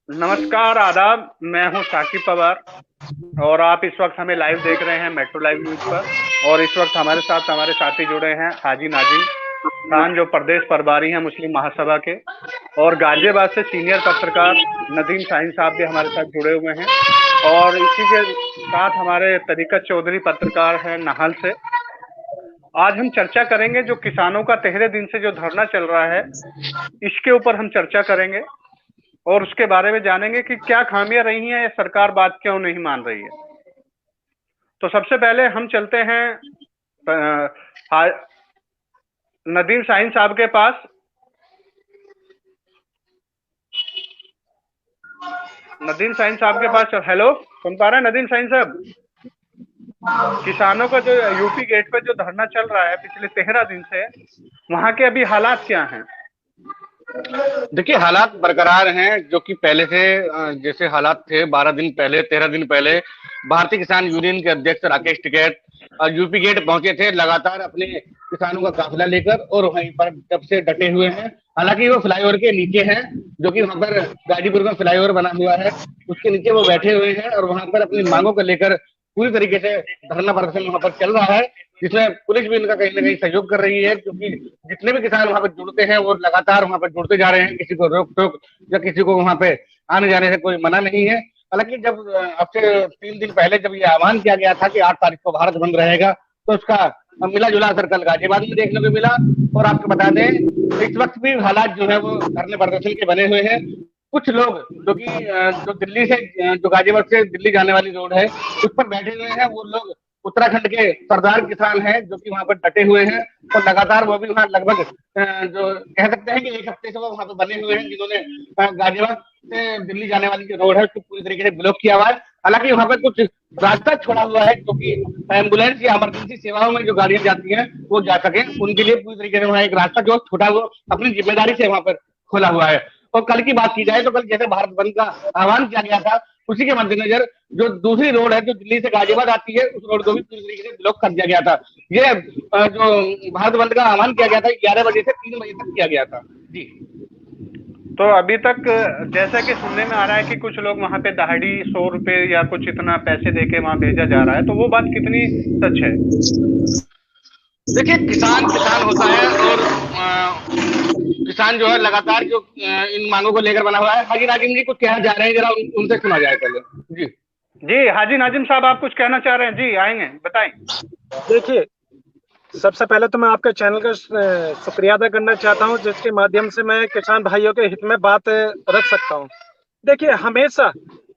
नमस्कार, आदाब। मैं हूं साकिब पवार और आप इस वक्त हमें लाइव देख रहे हैं मेट्रो लाइव न्यूज पर। और इस वक्त हमारे साथ हमारे साथी जुड़े हैं हाजी नाजिम खान, जो प्रदेश प्रभारी हैं मुस्लिम महासभा के, और गाजियाबाद से सीनियर पत्रकार नदीम शाहीन साहब भी हमारे साथ जुड़े हुए हैं। और इसी के साथ हमारे तरीकत चौधरी पत्रकार हैं नाहल से। आज हम चर्चा करेंगे जो किसानों का तिहरे दिन से जो धरना चल रहा है, इसके ऊपर हम चर्चा करेंगे और उसके बारे में जानेंगे कि क्या खामियां रही हैं या सरकार बात क्यों नहीं मान रही है। तो सबसे पहले हम चलते हैं नदीम शाहीन साहब के पास। नदीम शाहीन साहब के पास हेलो, सुन पा रहे हैं नदीम शाहीन साहब? किसानों का जो यूपी गेट पर जो धरना चल रहा है पिछले 13 दिन से, वहां के अभी हालात क्या हैं? देखिए, हालात बरकरार हैं जो कि पहले से जैसे हालात थे 12 दिन पहले, 13 दिन पहले। भारतीय किसान यूनियन के अध्यक्ष राकेश टिकैत यूपी गेट पहुंचे थे लगातार अपने किसानों का काफिला लेकर, और वहीं पर तब से डटे हुए हैं। हालांकि वो फ्लाईओवर के नीचे हैं, जो कि वहां पर गाजीपुर में फ्लाईओवर बना हुआ है, उसके नीचे वो बैठे हुए हैं और वहां पर अपनी मांगों को लेकर पूरी तरीके से धरना प्रदर्शन वहां पर चल रहा है, जिसमें पुलिस भी उनका कहीं ना कहीं सहयोग कर रही है, क्योंकि जितने भी किसान वहां पर जुड़ते हैं वो लगातार वहां पर जुड़ते जा रहे हैं। किसी को रोक टोक या किसी को वहां पे आने जाने से कोई मना नहीं है। हालांकि जब अब से 3 दिन पहले जब ये आह्वान किया गया था कि 8 तारीख को भारत बंद रहेगा, तो उसका मिला जुला असर कल गाजियाबाद में देखने को मिला। और आपको बता दें, इस वक्त भी हालात जो है वो धरने प्रदर्शन के बने हुए हैं। कुछ लोग जो कि जो दिल्ली से जो गाजियाबाद से दिल्ली जाने वाली रोड है उस पर बैठे हुए हैं, वो लोग उत्तराखंड के सरदार किसान हैं जो कि वहां पर डटे हुए हैं, और लगातार वो भी वहां लगभग जो कह सकते हैं कि 1 हफ्ते से वो वहां पर बने हुए हैं, जिन्होंने गाजियाबाद से दिल्ली जाने वाली जो रोड है उसको पूरी तरीके से ब्लॉक किया हुआ है। हालांकि वहां पर कुछ रास्ता छोड़ा हुआ है, क्योंकि एम्बुलेंस या इमरजेंसी सेवाओं में जो गाड़ियां जाती हैं वो जा सके, उनके लिए पूरी तरीके से वहां एक रास्ता जो छोटा हुआ अपनी जिम्मेदारी से वहां पर खोला हुआ है। और कल की बात की जाए तो कल जैसे भारत बंद का आह्वान किया गया था, उसी के मद्देनजर जो दूसरी रोड है जो दिल्ली से गाजियाबाद आती है, उस रोड को भी पूरी तरीके से ब्लॉक कर दिया गया था। ये जो भारत बंद का आह्वान किया गया था 11 बजे से 3 बजे तक किया गया था जी। तो अभी तक जैसा कि सुनने में आ रहा है कि कुछ लोग वहां पे दहाड़ी 100 रुपए या कुछ इतना पैसे देके वहां भेजा जा रहा है, तो वो बात कितनी सच है? देखिए, किसान किसान होता है, और किसान जो है लगातार जो इन मांगों को लेकर बना हुआ है। हाजी नाजिम जी कुछ कहना चाह रहे हैं, जरा उनसे सुना जाए पहले जी। जी हाजी नाजिम साहब, आप कुछ कहना चाह रहे हैं? जी आएंगे, बताएं। देखिए, सबसे पहले तो मैं आपके चैनल का शुक्रिया अदा करना चाहता हूं, जिसके माध्यम से मैं किसान भाइयों के हित में बात रख सकता हूं। देखिए, हमेशा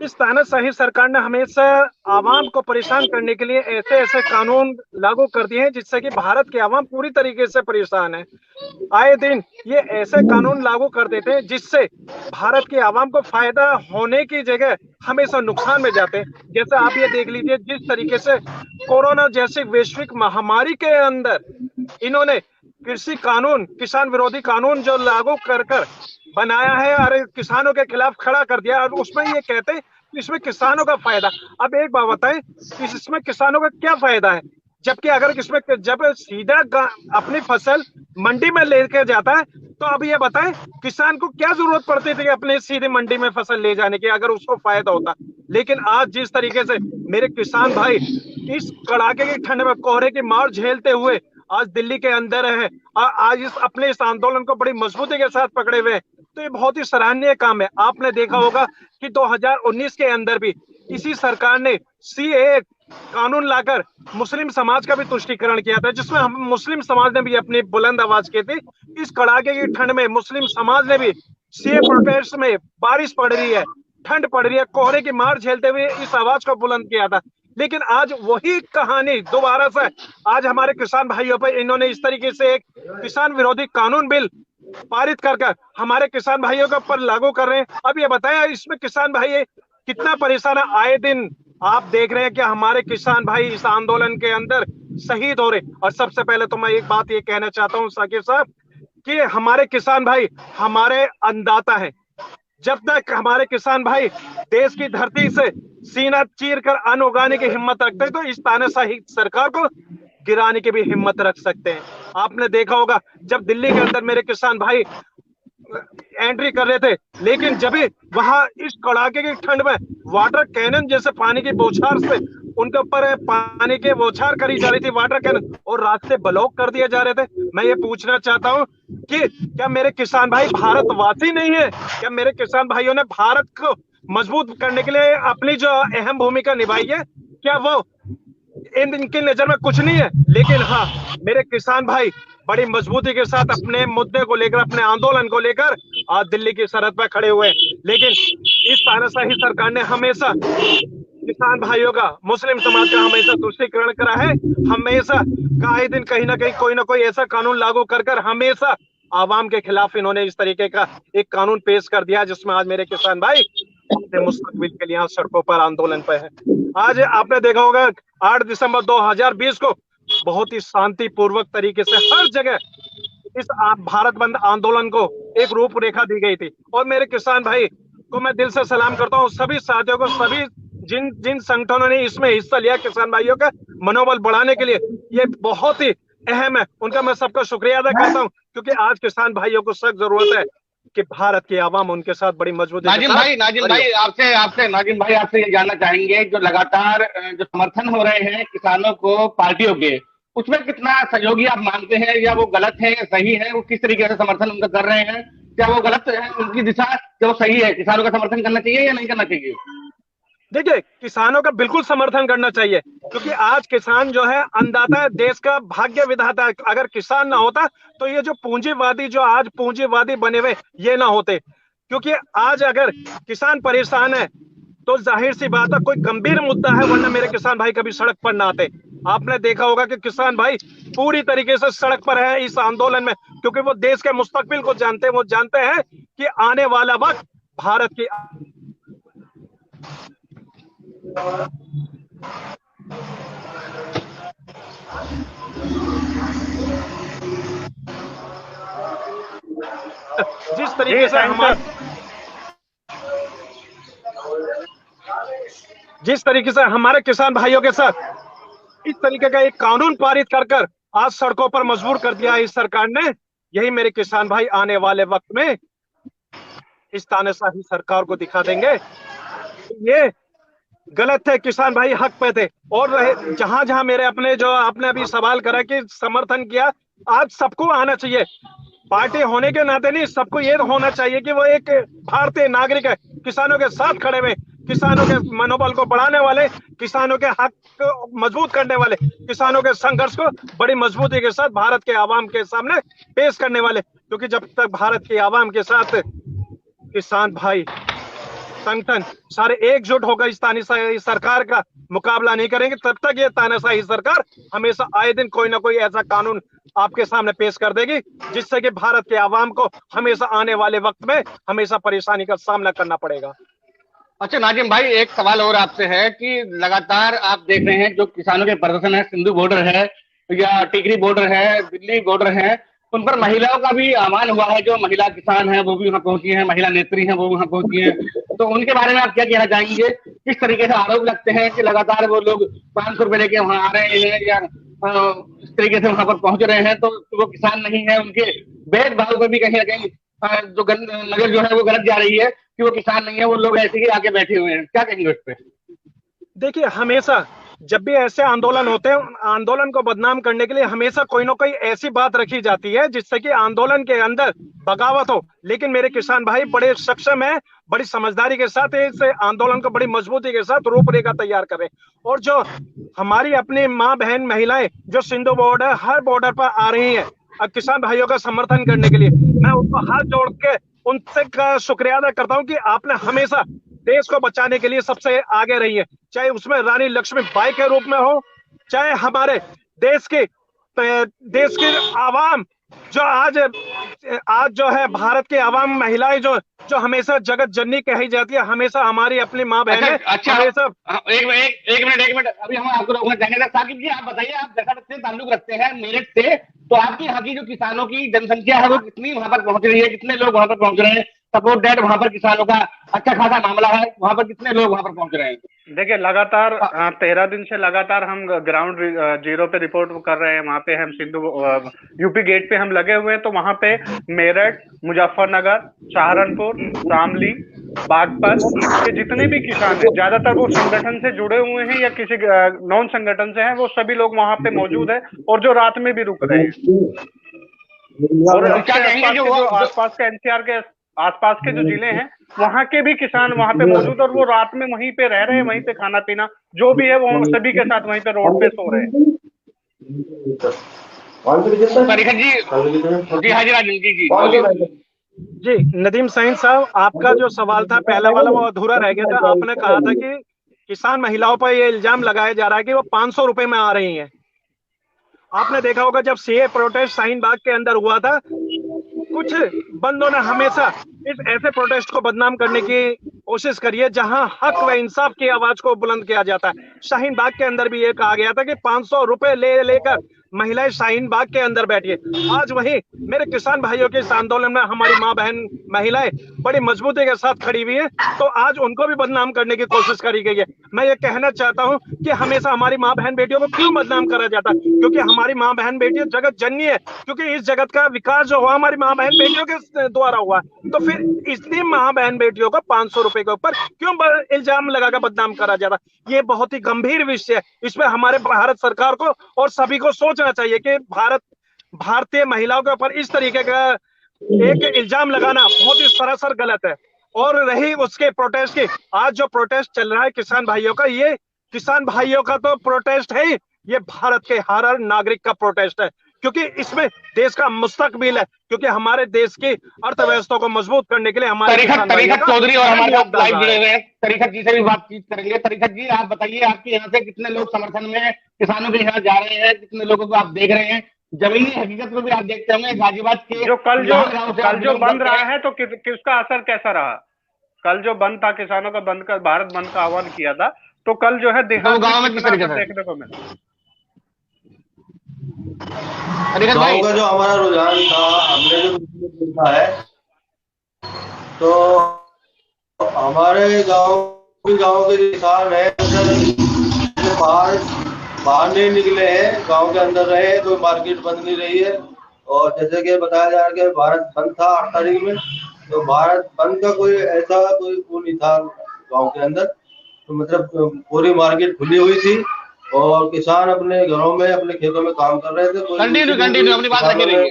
इस तानाशाही सरकार ने हमेशा आवाम को परेशान करने के लिए ऐसे ऐसे कानून लागू कर दिए हैं, जिससे कि भारत की आवाम पूरी तरीके से परेशान है। आए दिन ये ऐसे कानून लागू कर देते हैं जिससे भारत की आवाम को फायदा होने की जगह हमेशा नुकसान में जाते हैं। जैसे आप ये देख लीजिए, जिस तरीके से कोरोना जैसी वैश्विक महामारी के अंदर इन्होंने कृषि कानून, किसान विरोधी कानून जो लागू कर बनाया है, अरे किसानों के खिलाफ खड़ा कर दिया, और उसमें ये कहते हैं कि इसमें किसानों का फायदा। अब एक बात बताएं, इसमें किसानों का क्या फायदा है? जबकि अगर इसमें जब सीधा अपनी फसल मंडी में लेकर जाता है, तो अब ये बताएं किसान को क्या जरूरत पड़ती थी अपने सीधे मंडी में फसल ले जाने की, अगर उसको फायदा होता। लेकिन आज जिस तरीके से मेरे किसान भाई इस कड़ाके की ठंड में कोहरे की मार झेलते हुए आज दिल्ली के अंदर है, आज इस आंदोलन को बड़ी मजबूती के साथ पकड़े हुए हैं, तो ये बहुत ही सराहनीय काम है। आपने देखा होगा कि 2019 के अंदर भी इसी सरकार ने सीएए कानून लाकर मुस्लिम समाज का भी तुष्टीकरण किया था, जिसमें हम मुस्लिम समाज ने भी अपनी बुलंद आवाज की थी। इस कड़ाके की ठंड में मुस्लिम समाज ने भी सीए प्रोटेस्ट में, बारिश पड़ रही है, ठंड पड़ रही है, कोहरे की मार झेलते हुए इस आवाज को बुलंद किया था। लेकिन आज वही कहानी दोबारा से आज हमारे किसान भाइयों पर इन्होंने इस तरीके से एक किसान विरोधी कानून बिल पारित कर हमारे किसान भाइयों के ऊपर लागू कर रहे हैं। अब ये बताया इसमें किसान भाई कितना परेशान है। आए दिन आप देख रहे हैं कि हमारे किसान भाई इस आंदोलन के अंदर शहीद हो रहे। और सबसे पहले तो मैं एक बात ये कहना चाहता हूं साकिब साहब, कि हमारे किसान भाई हमारे अन्नदाता हैं। जब तक हमारे किसान भाई देश की धरती से सीना चीर कर अन्न उगाने की हिम्मत रखते हैं, तो इस तानाशाही सरकार को गिराने की भी हिम्मत रख सकते हैं। आपने देखा होगा जब दिल्ली के अंदर मेरे किसान भाई एंट्री कर रहे थे, लेकिन जब भी वहां इस कड़ाके की ठंड में वाटर कैनन जैसे पानी की बौछार से उनके ऊपर पानी की बौछार करी जा रही थी, वाटर कैनन, और रास्ते ब्लॉक कर दिए जा रहे थे। मैं ये पूछना चाहता हूँ कि क्या मेरे किसान भाई भारतवासी नहीं है? क्या मेरे किसान भाइयों ने भारत को मजबूत करने के लिए अपनी जो अहम भूमिका निभाई है, क्या वो इनकी नजर में कुछ नहीं है? लेकिन हाँ, मेरे किसान भाई बड़ी मजबूती के साथ अपने मुद्दे को लेकर, अपने आंदोलन को लेकर आज दिल्ली की सरहद पर खड़े हुए हैं। लेकिन इस तानाशाही सरकार ने हमेशा किसान भाइयों का, मुस्लिम समाज का हमेशा तुष्टीकरण करा है। हमेशा आए दिन कहीं ना कहीं कोई ना कोई ऐसा कानून लागू कर हमेशा आवाम के खिलाफ इन्होंने इस तरीके का एक कानून पेश कर दिया, जिसमें आज मेरे किसान भाई अपने मुस्तकबिल के लिए सड़कों पर आंदोलन पे है। आज आपने देखा होगा 8 दिसंबर 2020 को बहुत ही शांतिपूर्वक तरीके से हर जगह इस भारत बंद आंदोलन को एक रूपरेखा दी गई थी। और मेरे किसान भाई को मैं दिल से सलाम करता हूँ, सभी साथियों को, सभी जिन जिन संगठनों ने इसमें हिस्सा लिया किसान भाइयों का मनोबल बढ़ाने के लिए, ये बहुत ही अहम है। उनका मैं सबका शुक्रिया अदा करता हूँ, क्योंकि आज किसान भाइयों को सख्त जरूरत है कि भारत की आवाम उनके साथ बड़ी मजबूती। नाजिम भाई आपसे ये जानना चाहेंगे, जो लगातार जो समर्थन हो रहे हैं किसानों को पार्टियों के, उसमें कितना सहयोगी आप मानते हैं, या वो गलत है या सही है? वो किस तरीके से समर्थन उनका कर रहे हैं? क्या वो गलत है उनकी दिशा, क्या वो सही है? किसानों का समर्थन करना चाहिए या नहीं करना चाहिए? देखिए, किसानों का बिल्कुल समर्थन करना चाहिए, क्योंकि आज किसान जो है अन्नदाता है, देश का भाग्य विधाता है। अगर किसान ना होता तो ये जो पूंजीवादी, जो आज पूंजीवादी बने हुए, ये ना होते। क्योंकि आज अगर किसान परेशान है तो जाहिर सी बात है कोई गंभीर मुद्दा है, वरना मेरे किसान भाई कभी सड़क पर ना आते। आपने देखा होगा कि किसान भाई पूरी तरीके से सड़क पर है इस आंदोलन में, क्योंकि वो देश के मुस्तकबिल को जानते हैं। वो जानते हैं कि आने वाला वक्त भारत की जिस तरीके से हमारे किसान भाइयों के साथ इस तरीके का एक कानून पारित कर आज सड़कों पर मजबूर कर दिया है इस सरकार ने, यही मेरे किसान भाई आने वाले वक्त में इस तानाशाही सरकार को दिखा देंगे ये गलत है। किसान भाई हक पे थे। और जहां जहां मेरे अपने, जो आपने अभी सवाल करा कि समर्थन किया, आज सबको आना चाहिए। पार्टी होने के नाते नहीं, सबको ये होना चाहिए कि वो एक भारतीय नागरिक है, किसानों के साथ खड़े हुए, किसानों के मनोबल को बढ़ाने वाले, किसानों के हक को मजबूत करने वाले, किसानों के संघर्ष को बड़ी मजबूती के साथ भारत के आवाम के सामने पेश करने वाले। क्योंकि जब तक भारत की आवाम के साथ किसान भाई संगठन सारे एकजुट होकर इस तानाशाही सरकार का मुकाबला नहीं करेंगे, तब तक ये तानाशाही सरकार हमेशा आए दिन कोई ना कोई ऐसा कानून आपके सामने पेश कर देगी, जिससे कि भारत के आवाम को हमेशा आने वाले वक्त में हमेशा परेशानी का सामना करना पड़ेगा। अच्छा नाजिम भाई, एक सवाल और आपसे है कि लगातार आप देख रहे हैं जो किसानों के प्रदर्शन है, सिंधु बॉर्डर है या टिकरी बॉर्डर है, दिल्ली बॉर्डर है, उन पर महिलाओं का भी आह्वान हुआ है। जो महिला किसान है वो भी वहां पहुंची है, महिला नेत्री है वो वहां पहुंची है, तो उनके बारे में आप क्या कहना चाहेंगे? किस तरीके से आरोप लगते हैं कि लगातार वो लोग 500 रुपए लेके वहां आ रहे हैं या इस तरीके से वहां पर पहुंच रहे हैं, तो वो किसान नहीं है? उनके भेदभाव पर भी कहीं ना कहीं जो नजर जो है वो गलत जा रही है कि वो किसान नहीं है, वो लोग ऐसे ही आके बैठे हुए हैं। क्या कहेंगे उस पर? देखिए, हमेशा जब भी ऐसे आंदोलन होते हैं, आंदोलन को बदनाम करने के लिए हमेशा कोई ना कोई ऐसी बात रखी जाती है जिससे कि आंदोलन के अंदर बगावत हो। लेकिन मेरे किसान भाई बड़े सक्षम है, बड़ी समझदारी के साथ इस आंदोलन को बड़ी मजबूती के साथ रूपरेखा तैयार करें। और जो हमारी अपनी माँ बहन महिलाएं जो सिंधु बॉर्डर, हर बॉर्डर पर आ रही है किसान भाइयों का समर्थन करने के लिए, मैं उनको हाथ जोड़ के उनसे शुक्रिया अदा करता हूँ कि आपने हमेशा देश को बचाने के लिए सबसे आगे रही है, चाहे उसमें रानी लक्ष्मीबाई के रूप में हो, चाहे हमारे देश की आवाम जो आज जो है भारत की आवाम महिलाएं जो हमेशा जगत जननी कही जाती है, हमेशा हमारी अपनी माँ बहन है। अच्छा, हमेशा एक मिनट अभी हम आपको रोकना चाहेंगे। साकिब जी, आप बताइए, आप जैसा से ताल्लुक रखते हैं मेरठ से, तो आपके यहाँ की जो किसानों की जनसंख्या है वो कितनी वहां पर पहुंच रही है? कितने लोग वहां पर पहुंच रहे हैं? सपोर्ट दैट वहां पर किसानों का अच्छा खासा मामला है, वहां पर कितने लोग वहां पर पहुंच रहे हैं? देखिए लगातार 13 दिन से लगातार हम ग्राउंड जीरो पे रिपोर्ट कर रहे हैं। वहां पे हम सिंधु यूपी गेट पे हम लगे हुए हैं, तो वहां पे मेरठ, मुजफ्फरनगर, सहारनपुर, शामली, बागपत के जितने भी किसान हैं, ज्यादातर वो संगठन से जुड़े हुए हैं या किसी नॉन संगठन से हैं, वो सभी लोग वहां पे मौजूद है और जो रात में भी रुक रहे हैं। और तो क्या इसके कहेंगे आसपास के जो आसपास के एनसीआर के आसपास के जो जिले हैं, वहां के भी किसान वहां पे मौजूद, और वो रात में वहीं पे रह रहे हैं, वहीं पे खाना पीना जो भी है वो सभी के साथ वहीं पे रोड पे सो रहे हैं। तरीका जी, जी हाजी राजन जी, जी नदीम सईद साहब, आपका जो सवाल था पहला वाला वो अधूरा रह गया था। आपने कहा था कि किसान महिलाओं पर ये इल्जाम लगाया जा रहा है कि वो 500 रुपए में आ रही हैं। आपने देखा होगा जब सीए प्रोटेस्ट शाहीन बाग के अंदर हुआ था, कुछ बंदों ने हमेशा इस ऐसे प्रोटेस्ट को बदनाम करने की कोशिश करी है जहां हक व इंसाफ की आवाज को बुलंद किया जाता है। शाहीन बाग के अंदर भी ये कहा गया था कि 500 रुपए ले लेकर महिलाएं शाहीन बाग के अंदर बैठिए। आज वही मेरे किसान भाइयों के इस आंदोलन में हमारी माँ बहन महिलाएं बड़ी मजबूती के साथ खड़ी हुई है, तो आज उनको भी बदनाम करने की कोशिश करी गई है। मैं ये कहना चाहता हूं कि हमेशा हमारी माँ बहन बेटियों को क्यों बदनाम करा जाता है? क्योंकि हमारी माँ बहन बेटियां जगत जननी है, क्योंकि इस जगत का विकास जो हुआ हमारी माँ बहन बेटियों के द्वारा हुआ है। तो फिर इसलिए माँ बहन बेटियों को 500 रुपए के ऊपर क्यों इल्जाम लगाकर बदनाम करा जा रहा? ये बहुत ही गंभीर विषय है। इसमें हमारे भारत सरकार को और सभी को सोचना चाहिए कि भारतीय महिलाओं के ऊपर इस तरीके का एक इल्जाम लगाना बहुत ही सरासर गलत है। और रही उसके प्रोटेस्ट की, आज जो प्रोटेस्ट चल रहा है किसान भाइयों का, ये किसान भाइयों का तो प्रोटेस्ट है, ये भारत के हर नागरिक का प्रोटेस्ट है, क्योंकि इसमें देश का मुस्तकबिल है, क्योंकि हमारे देश की अर्थव्यवस्था को मजबूत करने के लिए हमारे किसान भाइयों का चौधरी और हमारे साथ लाइव जुड़े हुए है। हैं। तरीकत जी से भी बातचीत करेंगे। तरीकत जी, आप बताइए, आपके यहाँ से कितने लोग समर्थन में किसानों के यहाँ जा रहे हैं, कितने लोगों को आप देख रहे हैं? जमीनी हकीकत में भी आप देखते होंगे गाजियाबाद के जो कल जो बंद रहा है, तो किसका असर कैसा रहा? कल जो बंद था, किसानों का बंद का, भारत बंद का आह्वान किया था, तो कल जो है देहात गाँव में किस तरीके से देखने को मिला? गाँव का जो हमारा रुझान था, हमने जो देखा है, तो हमारे गांव के किसान है बाहर नहीं निकले हैं, गांव के अंदर रहे, कोई मार्केट बंद नहीं रही है। और जैसे कि बताया जा रहा है कि भारत बंद था 8 तारीख में, तो भारत बंद का कोई ऐसा कोई वो नहीं था गांव के अंदर। तो मतलब पूरी मार्केट खुली हुई थी और किसान अपने घरों में अपने खेतों में काम कर रहे थे। कंटिन्यू अपनी बात रखे रहिए।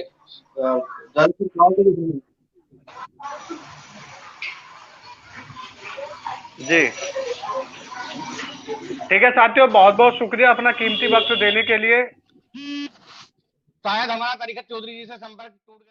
जी ठीक है साथियों, बहुत बहुत शुक्रिया अपना कीमती वक्त देने के लिए। शायद हमारा तरीकत चौधरी जी से संपर्क टूट गया।